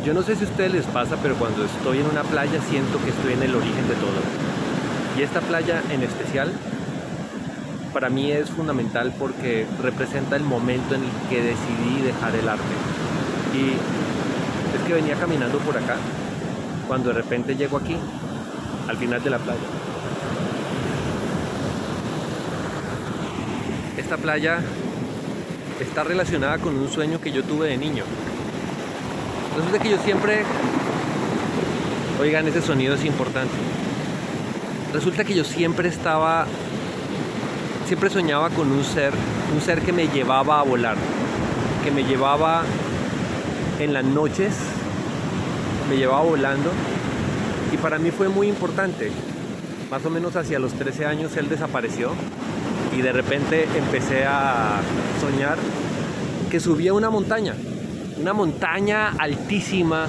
Yo no sé si a ustedes les pasa, pero cuando estoy en una playa siento que estoy en el origen de todo. Y esta playa en especial, para mí es fundamental porque representa el momento en el que decidí dejar el arte. Y es que venía caminando por acá, cuando de repente llego aquí, al final de la playa. Esta playa está relacionada con un sueño que yo tuve de niño. Resulta que yo siempre, oigan, ese sonido es importante. Resulta que yo siempre soñaba con un ser que me llevaba a volar, que me llevaba en las noches, me llevaba volando, y para mí fue muy importante. Más o menos hacia los 13 años él desapareció y de repente empecé a soñar que subía una montaña altísima,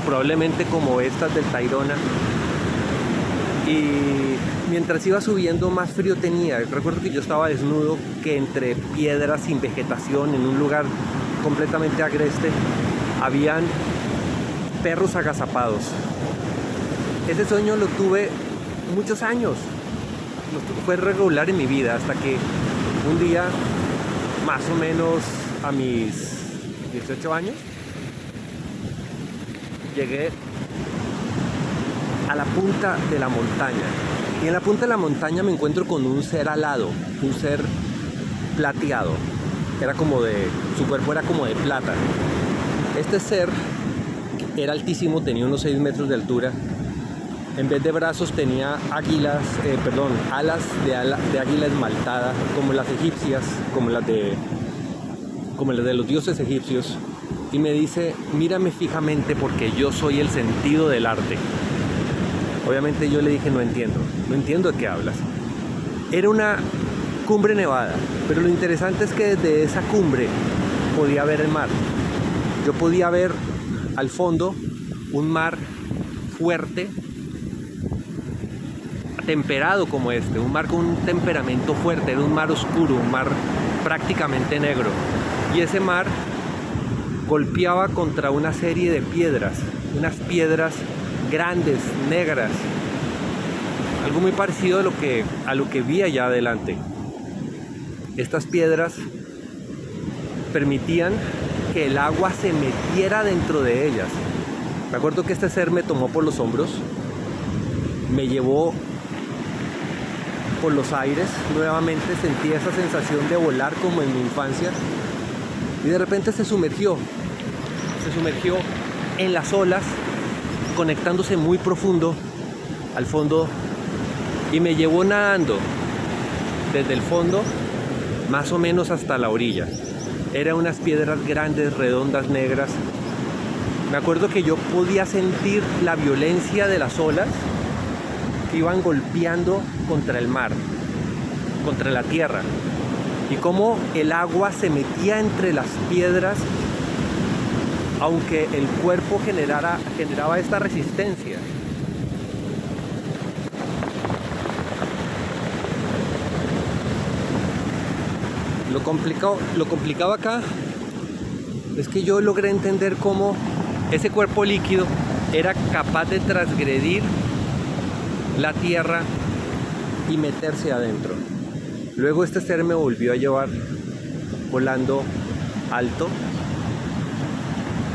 probablemente como estas del Tayrona, y mientras iba subiendo más frío tenía. Recuerdo que yo estaba desnudo, que entre piedras sin vegetación, en un lugar completamente agreste, habían perros agazapados. Ese sueño lo tuve muchos años, fue regular en mi vida, hasta que un día, más o menos a mis 18 años, llegué a la punta de la montaña. Y en la punta de la montaña me encuentro con un ser alado, un ser plateado. Su cuerpo era como de plata. Este ser era altísimo, tenía unos 6 metros de altura. En vez de brazos tenía alas de águila esmaltada, como las egipcias, como las de los dioses egipcios. Y me dice: mírame fijamente porque yo soy el sentido del arte. Obviamente yo le dije: no entiendo de qué hablas. Era una cumbre nevada, pero lo interesante es que desde esa cumbre podía ver el mar. Yo podía ver al fondo un mar fuerte, temperado como un mar con un temperamento fuerte. Era un mar oscuro, un mar prácticamente negro, y ese mar golpeaba contra una serie de piedras, unas piedras grandes, negras, algo muy parecido a lo que vi allá adelante. Estas piedras permitían que el agua se metiera dentro de ellas. Me acuerdo que este ser me tomó por los hombros, me llevó por los aires, nuevamente sentí esa sensación de volar como en mi infancia, y de repente se sumergió en las olas, conectándose muy profundo al fondo, y me llevó nadando desde el fondo más o menos hasta la orilla. Eran unas piedras grandes, redondas, negras. Me acuerdo que yo podía sentir la violencia de las olas que iban golpeando contra el mar, contra la tierra, y cómo el agua se metía entre las piedras, aunque el cuerpo generaba esta resistencia. Lo complicado acá es que yo logré entender cómo ese cuerpo líquido era capaz de transgredir la tierra y meterse adentro. Luego este ser me volvió a llevar volando alto,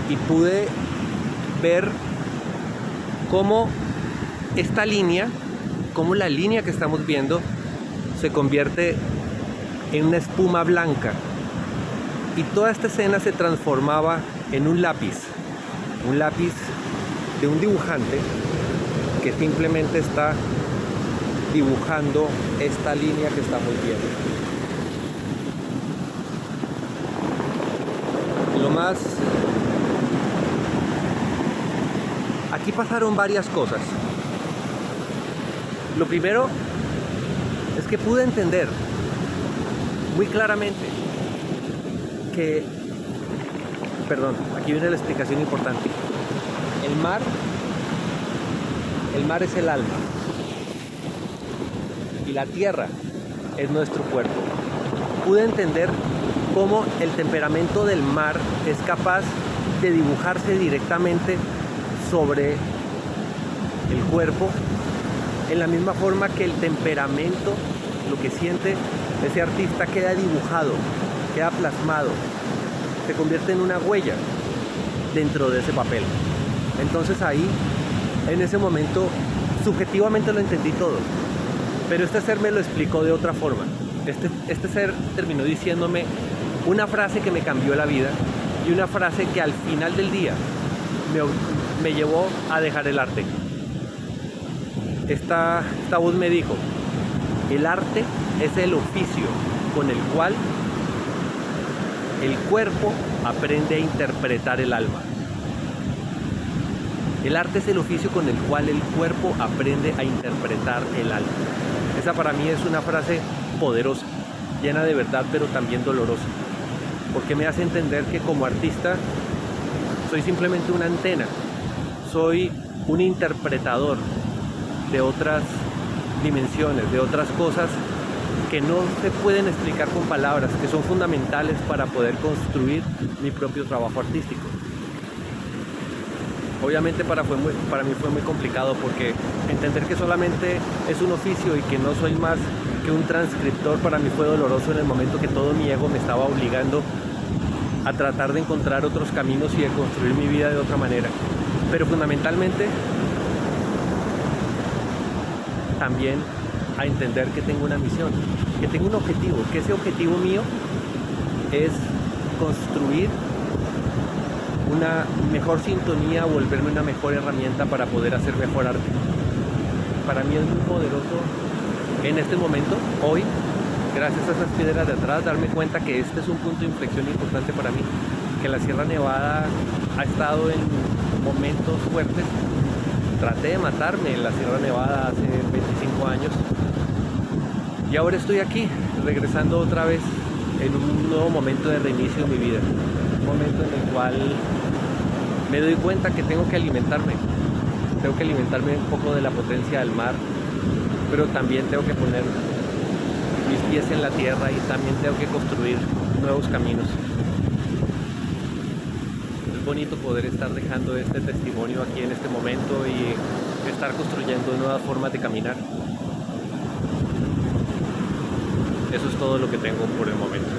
y pude ver cómo la línea que estamos viendo se convierte en una espuma blanca, y toda esta escena se transformaba en un lápiz de un dibujante que simplemente está dibujando esta línea que estamos viendo. Aquí pasaron varias cosas. Lo primero es que pude entender muy claramente que, aquí viene la explicación importante. El mar es el alma, y la tierra es nuestro cuerpo. Pude entender cómo el temperamento del mar es capaz de dibujarse directamente sobre el cuerpo, en la misma forma que el temperamento, lo que siente ese artista, queda dibujado, queda plasmado, se convierte en una huella dentro de ese papel. Entonces ahí, en ese momento, subjetivamente lo entendí todo, pero este ser me lo explicó de otra forma. Este ser terminó diciéndome una frase que me cambió la vida y una frase que al final del día me llevó a dejar el arte. Esta voz me dijo: el arte es el oficio con el cual el cuerpo aprende a interpretar el alma. El arte es el oficio con el cual el cuerpo aprende a interpretar el alma. Esa para mí es una frase poderosa, llena de verdad, pero también dolorosa, porque me hace entender que como artista soy simplemente una antena, soy un interpretador de otras dimensiones, de otras cosas que no se pueden explicar con palabras, que son fundamentales para poder construir mi propio trabajo artístico. Obviamente para mí fue muy complicado, porque entender que solamente es un oficio y que no soy más que un transcriptor, para mí fue doloroso en el momento que todo mi ego me estaba obligando a tratar de encontrar otros caminos y de construir mi vida de otra manera. Pero fundamentalmente también a entender que tengo una misión, que tengo un objetivo, que ese objetivo mío es construir una mejor sintonía, volverme una mejor herramienta para poder hacer mejor arte. Para mí es muy poderoso en este momento, hoy, gracias a esas piedras de atrás, darme cuenta que este es un punto de inflexión importante para mí, que la Sierra Nevada ha estado en momentos fuertes. Traté de matarme en la Sierra Nevada hace 25 años y ahora estoy aquí, regresando otra vez en un nuevo momento de reinicio de mi vida, un momento en el cual me doy cuenta que tengo que alimentarme un poco de la potencia del mar, pero también tengo que poner mis pies en la tierra y también tengo que construir nuevos caminos. Es bonito poder estar dejando este testimonio aquí en este momento y estar construyendo nuevas formas de caminar. Eso es todo lo que tengo por el momento.